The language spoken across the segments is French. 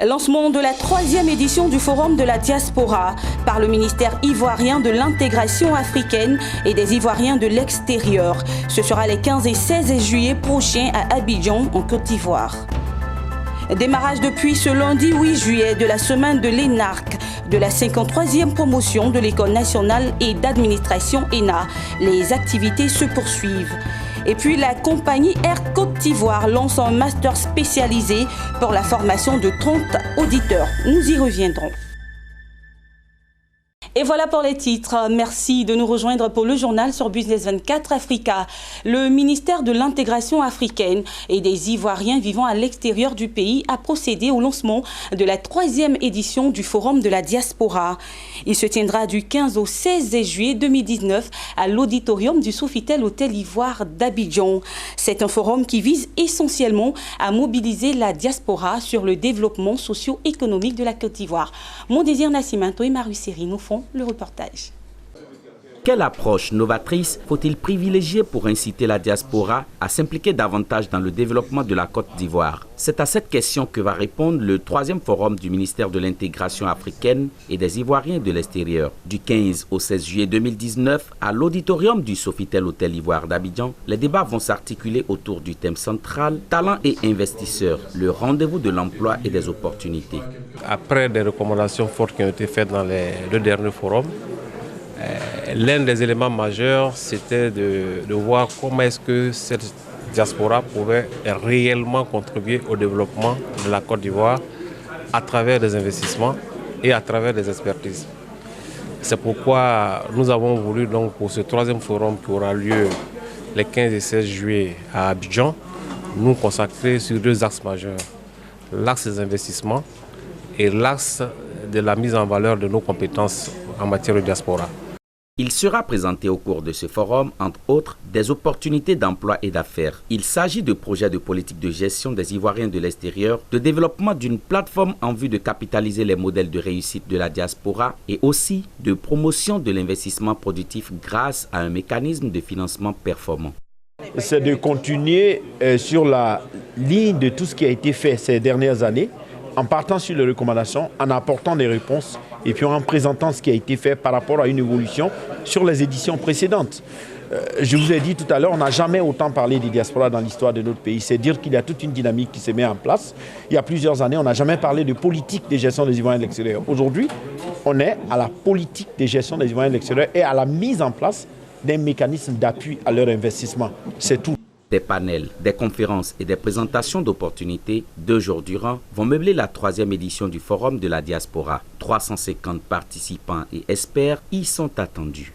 Lancement de la 3e édition du Forum de la diaspora par le ministère ivoirien de l'intégration africaine et des Ivoiriens de l'extérieur. Ce sera les 15 et 16 juillet prochains à Abidjan, en Côte d'Ivoire. Démarrage depuis ce lundi 8 juillet de la semaine de l'ENARC, de la 53e promotion de l'École nationale et d'administration ENA. Les activités se poursuivent. Et puis la compagnie Air Côte d'Ivoire lance un master spécialisé pour la formation de 30 auditeurs. Nous y reviendrons. Et voilà pour les titres. Merci de nous rejoindre pour le journal sur Business 24 Africa. Le ministère de l'intégration africaine et des Ivoiriens vivant à l'extérieur du pays a procédé au lancement de la 3e édition du Forum de la diaspora. Il se tiendra du 15 au 16 juillet 2019 à l'auditorium du Sofitel Hôtel Ivoire d'Abidjan. C'est un forum qui vise essentiellement à mobiliser la diaspora sur le développement socio-économique de la Côte d'Ivoire. Mon désir Nassimanto et Marusséry nous font le reportage. Quelle approche novatrice faut-il privilégier pour inciter la diaspora à s'impliquer davantage dans le développement de la Côte d'Ivoire? C'est à cette question que va répondre le 3e forum du ministère de l'intégration africaine et des Ivoiriens de l'extérieur. Du 15 au 16 juillet 2019, à l'auditorium du Sofitel Hôtel Ivoire d'Abidjan, les débats vont s'articuler autour du thème central « Talents et investisseurs, le rendez-vous de l'emploi et des opportunités ». Après des recommandations fortes qui ont été faites dans le dernier forum, l'un des éléments majeurs, c'était de voir comment est-ce que cette diaspora pouvait réellement contribuer au développement de la Côte d'Ivoire à travers des investissements et à travers des expertises. C'est pourquoi nous avons voulu, donc, pour ce 3e forum qui aura lieu les 15 et 16 juillet à Abidjan, nous consacrer sur 2 axes majeurs. L'axe des investissements et l'axe de la mise en valeur de nos compétences en matière de diaspora. Il sera présenté au cours de ce forum, entre autres, des opportunités d'emploi et d'affaires. Il s'agit de projets de politique de gestion des Ivoiriens de l'extérieur, de développement d'une plateforme en vue de capitaliser les modèles de réussite de la diaspora et aussi de promotion de l'investissement productif grâce à un mécanisme de financement performant. C'est de continuer sur la ligne de tout ce qui a été fait ces dernières années, en partant sur les recommandations, en apportant des réponses et puis en présentant ce qui a été fait par rapport à une évolution sur les éditions précédentes. Je vous ai dit tout à l'heure, on n'a jamais autant parlé des diasporas dans l'histoire de notre pays. C'est dire qu'il y a toute une dynamique qui se met en place. Il y a plusieurs années, on n'a jamais parlé de politique de gestion des Ivoiriens de l'extérieur. Aujourd'hui, on est à la politique de gestion des Ivoiriens de l'extérieur et à la mise en place d'un mécanisme d'appui à leur investissement. C'est tout. Des panels, des conférences et des présentations d'opportunités 2 jours durant vont meubler la 3e édition du Forum de la diaspora. 350 participants et experts y sont attendus.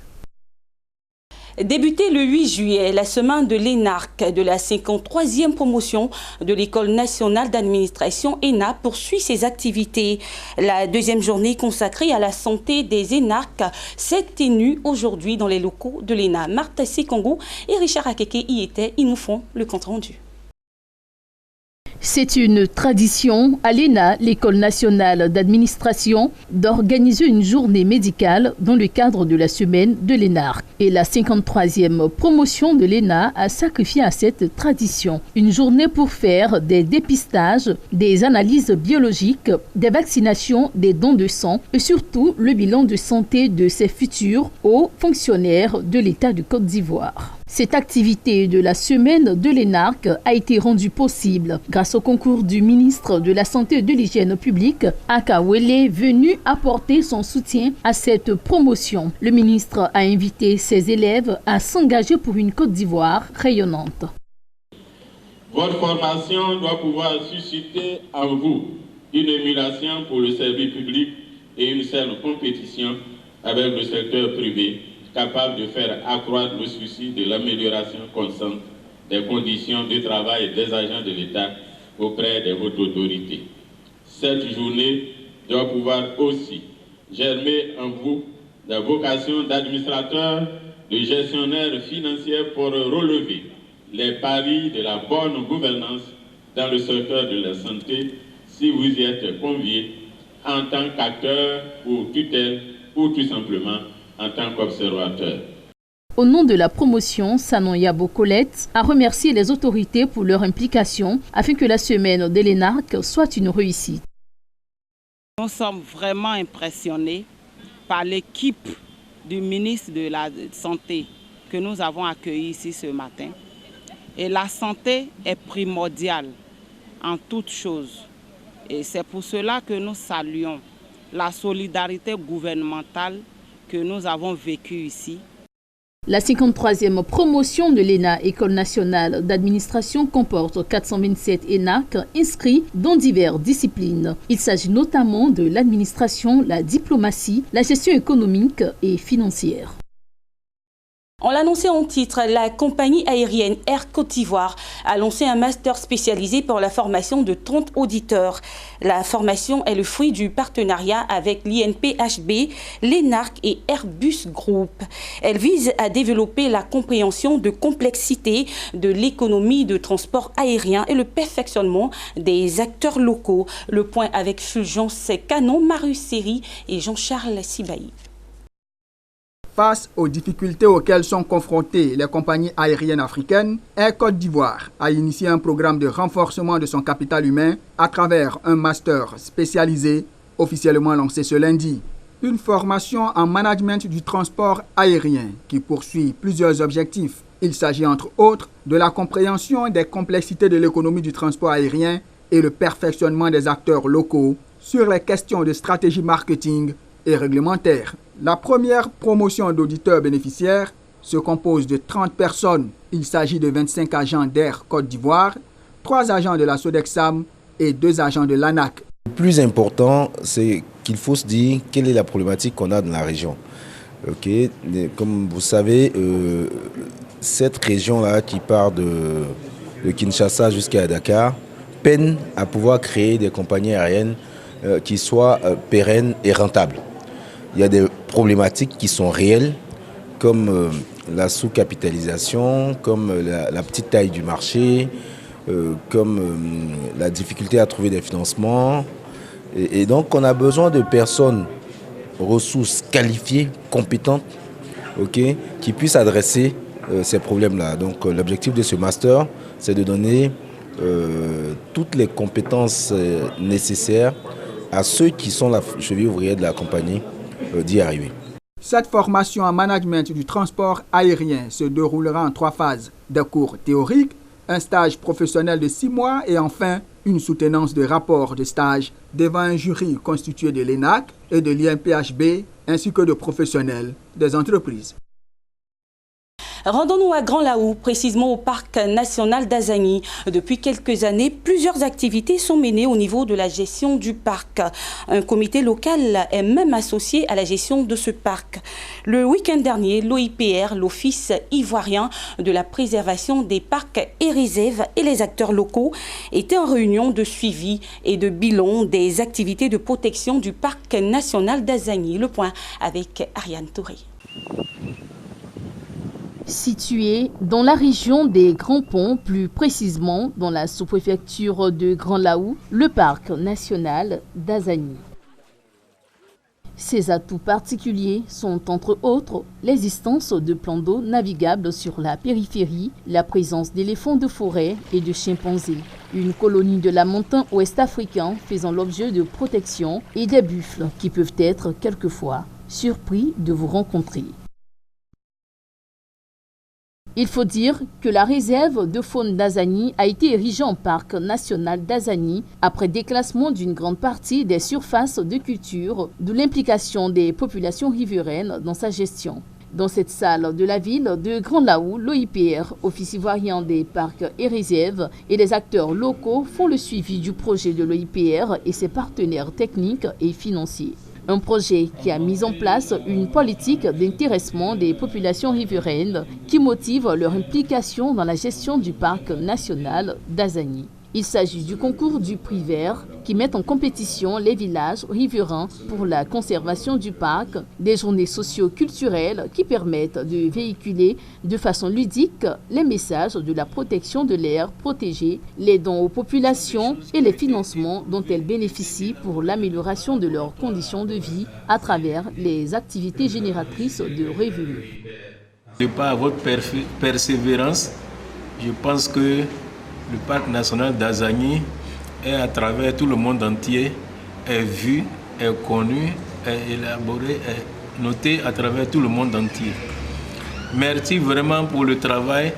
Débuté le 8 juillet, la semaine de l'ENARC, de la 53e promotion de l'École nationale d'administration ENA, poursuit ses activités. La 2e journée consacrée à la santé des énarques s'est tenue aujourd'hui dans les locaux de l'ENA. Martha Sekongo et Richard Akeke y étaient. Ils nous font le compte-rendu. C'est une tradition à l'ENA, l'École nationale d'administration, d'organiser une journée médicale dans le cadre de la semaine de l'ENARC. Et la 53e promotion de l'ENA a sacrifié à cette tradition. Une journée pour faire des dépistages, des analyses biologiques, des vaccinations, des dons de sang et surtout le bilan de santé de ses futurs hauts fonctionnaires de l'État de Côte d'Ivoire. Cette activité de la semaine de l'ENARC a été rendue possible grâce au concours du ministre de la Santé et de l'Hygiène publique, Akawele, venu apporter son soutien à cette promotion. Le ministre a invité ses élèves à s'engager pour une Côte d'Ivoire rayonnante. Votre formation doit pouvoir susciter en vous une émulation pour le service public et une saine compétition avec le secteur privé, capable de faire accroître le souci de l'amélioration constante des conditions de travail des agents de l'État auprès des hautes autorités. Cette journée doit pouvoir aussi germer en vous la vocation d'administrateur, de gestionnaire financier pour relever les paris de la bonne gouvernance dans le secteur de la santé si vous y êtes convié en tant qu'acteur ou tutelle ou tout simplement en tant qu'observateur. Au nom de la promotion, Sanon Yabo Colette a remercié les autorités pour leur implication afin que la semaine de l'ENARC soit une réussite. Nous sommes vraiment impressionnés par l'équipe du ministre de la Santé que nous avons accueilli ici ce matin. Et la santé est primordiale en toutes choses. Et c'est pour cela que nous saluons la solidarité gouvernementale que nous avons vécue ici. La 53e promotion de l'ENA, École nationale d'administration, comporte 427 ENAC inscrits dans diverses disciplines. Il s'agit notamment de l'administration, la diplomatie, la gestion économique et financière. On l'annonçait en titre, la compagnie aérienne Air Côte d'Ivoire a lancé un master spécialisé pour la formation de 30 auditeurs. La formation est le fruit du partenariat avec l'INPHB, l'ENARC et Airbus Group. Elle vise à développer la compréhension de complexité de l'économie de transport aérien et le perfectionnement des acteurs locaux. Le point avec Fulgence Canon, Marius Seri et Jean-Charles Sibaï. Face aux difficultés auxquelles sont confrontées les compagnies aériennes africaines, Air Côte d'Ivoire a initié un programme de renforcement de son capital humain à travers un master spécialisé officiellement lancé ce lundi. Une formation en management du transport aérien qui poursuit plusieurs objectifs. Il s'agit entre autres de la compréhension des complexités de l'économie du transport aérien et le perfectionnement des acteurs locaux sur les questions de stratégie marketing et réglementaire. La première promotion d'auditeurs bénéficiaires se compose de 30 personnes. Il s'agit de 25 agents d'Air Côte d'Ivoire, 3 agents de la Sodexam et 2 agents de l'ANAC. Le plus important, c'est qu'il faut se dire quelle est la problématique qu'on a dans la région. Okay. Comme vous savez, cette région-là qui part de Kinshasa jusqu'à Dakar peine à pouvoir créer des compagnies aériennes qui soient pérennes et rentables. Il y a des problématiques qui sont réelles, comme la sous-capitalisation, comme la petite taille du marché, comme la difficulté à trouver des financements. Et donc, on a besoin de personnes, ressources qualifiées, compétentes, qui puissent adresser ces problèmes-là. Donc, l'objectif de ce master, c'est de donner toutes les compétences nécessaires à ceux qui sont la cheville ouvrière de la compagnie d'y arriver. Cette formation en management du transport aérien se déroulera en 3 phases. Des cours théoriques, un stage professionnel de 6 mois et enfin une soutenance de rapport de stage devant un jury constitué de l'ENAC et de l'INPHB ainsi que de professionnels des entreprises. Rendons-nous à Grand Laou, précisément au parc national d'Azagny. Depuis quelques années, plusieurs activités sont menées au niveau de la gestion du parc. Un comité local est même associé à la gestion de ce parc. Le week-end dernier, l'OIPR, l'Office ivoirien de la préservation des parcs et réserves et les acteurs locaux étaient en réunion de suivi et de bilan des activités de protection du parc national d'Azagny. Le point avec Ariane Touré. Situé dans la région des Grands Ponts, plus précisément dans la sous-préfecture de Grand Laou, le parc national d'Azagny. Ses atouts particuliers sont entre autres l'existence de plans d'eau navigables sur la périphérie, la présence d'éléphants de forêt et de chimpanzés, une colonie de lamentins ouest-africains faisant l'objet de protection et des buffles qui peuvent être quelquefois surpris de vous rencontrer. Il faut dire que la réserve de faune d'Azagny a été érigée en parc national d'Azagny après déclassement d'une grande partie des surfaces de culture, d'où l'implication des populations riveraines dans sa gestion. Dans cette salle de la ville de Grand Laou, l'OIPR, Office ivoirien des parcs et réserves, et les acteurs locaux font le suivi du projet de l'OIPR et ses partenaires techniques et financiers. Un projet qui a mis en place une politique d'intéressement des populations riveraines qui motive leur implication dans la gestion du parc national d'Azagny. Il s'agit du concours du prix vert qui met en compétition les villages riverains pour la conservation du parc, des journées socio-culturelles qui permettent de véhiculer de façon ludique les messages de la protection de l'air protégé, les dons aux populations et les financements dont elles bénéficient pour l'amélioration de leurs conditions de vie à travers les activités génératrices de revenus. De par votre persévérance, je pense que le parc national d'Azagny est à travers tout le monde entier est vu est connu, est élaboré, est noté à travers tout le monde entier. Merci vraiment pour le travail.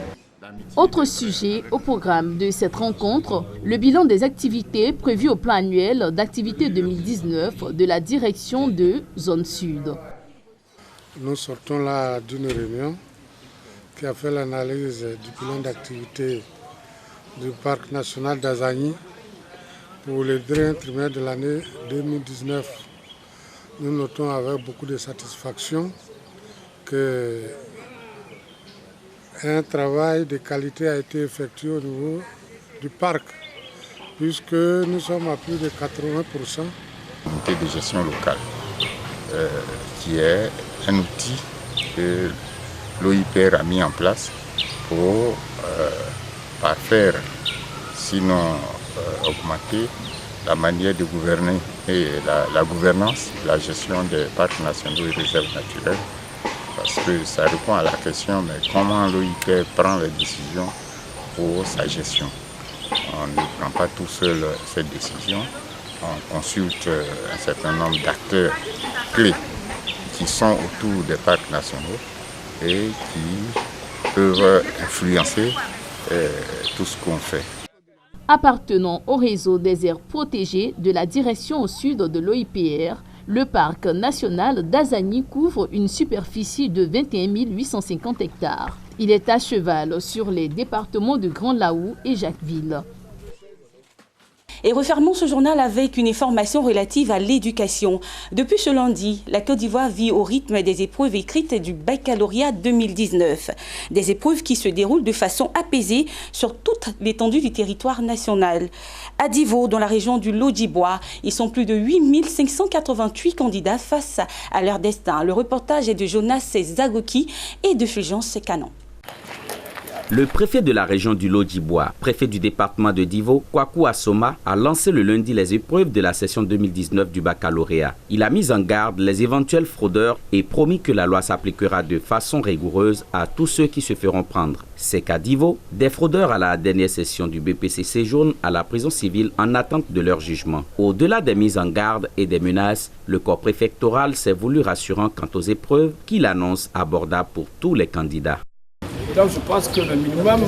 Autre sujet au programme de cette rencontre, le bilan des activités prévues au plan annuel d'activité 2019 de la direction de Zone Sud. Nous sortons là d'une réunion qui a fait l'analyse du bilan d'activité du parc national d'Azani pour le dernier trimestre de l'année 2019. Nous notons avec beaucoup de satisfaction que un travail de qualité a été effectué au niveau du parc, puisque nous sommes à plus de 80%. L'unité de gestion locale, qui est un outil que l'OIPR a mis en place pour parfaire, sinon augmenter la manière de gouverner et la gouvernance, la gestion des parcs nationaux et réserves naturelles. Parce que ça répond à la question, mais comment l'OIPR prend les décisions pour sa gestion. On ne prend pas tout seul cette décision, on consulte un certain nombre d'acteurs clés qui sont autour des parcs nationaux et qui peuvent influencer tout ce qu'on fait. Appartenant au réseau des aires protégées de la direction au sud de l'OIPR, le parc national d'Azani couvre une superficie de 21 850 hectares. Il est à cheval sur les départements de Grand Laou et Jacquesville. Et refermons ce journal avec une information relative à l'éducation. Depuis ce lundi, la Côte d'Ivoire vit au rythme des épreuves écrites du baccalauréat 2019. Des épreuves qui se déroulent de façon apaisée sur toute l'étendue du territoire national. À Divo, dans la région du Lodjibois, ils sont plus de 8 588 candidats face à leur destin. Le reportage est de Jonas Zagoki et de Fulgence Canon. Le préfet de la région du Lodjibois, préfet du département de Divo, Kwaku Assoma, a lancé le lundi les épreuves de la session 2019 du baccalauréat. Il a mis en garde les éventuels fraudeurs et promis que la loi s'appliquera de façon rigoureuse à tous ceux qui se feront prendre. C'est qu'à Divo, des fraudeurs à la dernière session du BPC séjournent à la prison civile en attente de leur jugement. Au-delà des mises en garde et des menaces, le corps préfectoral s'est voulu rassurant quant aux épreuves qu'il annonce abordables pour tous les candidats. Donc je pense que le minimum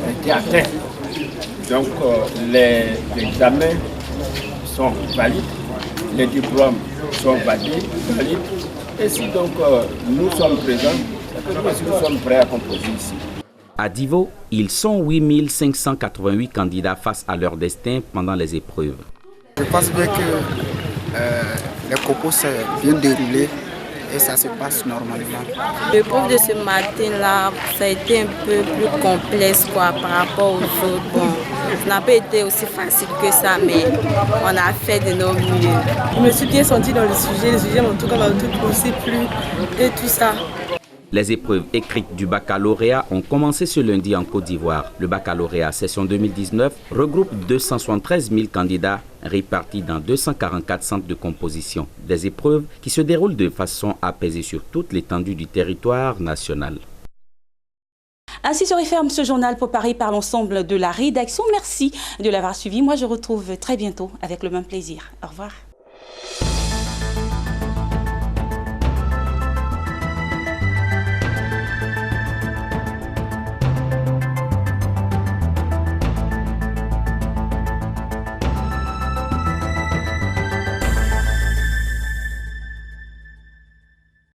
était atteint. Donc les examens sont valides, les diplômes sont valides. Et si donc nous sommes présents, nous sommes prêts à composer ici. À Divo, ils sont 8 588 candidats face à leur destin pendant les épreuves. Je pense bien que les compos s'est bien déroulé. Et ça se passe normalement. L'épreuve de ce matin-là, ça a été un peu plus complexe par rapport aux autres. Bon, ça n'a pas été aussi facile que ça, mais on a fait de nos mieux. Je me suis bien sentie dans le sujet. Les sujets, en tout cas, m'ont tout aussi plu et tout ça. Les épreuves écrites du baccalauréat ont commencé ce lundi en Côte d'Ivoire. Le baccalauréat session 2019 regroupe 273 000 candidats répartis dans 244 centres de composition. Des épreuves qui se déroulent de façon apaisée sur toute l'étendue du territoire national. Ainsi se referme ce journal préparé par l'ensemble de la rédaction. Merci de l'avoir suivi. Moi, je retrouve très bientôt avec le même plaisir. Au revoir.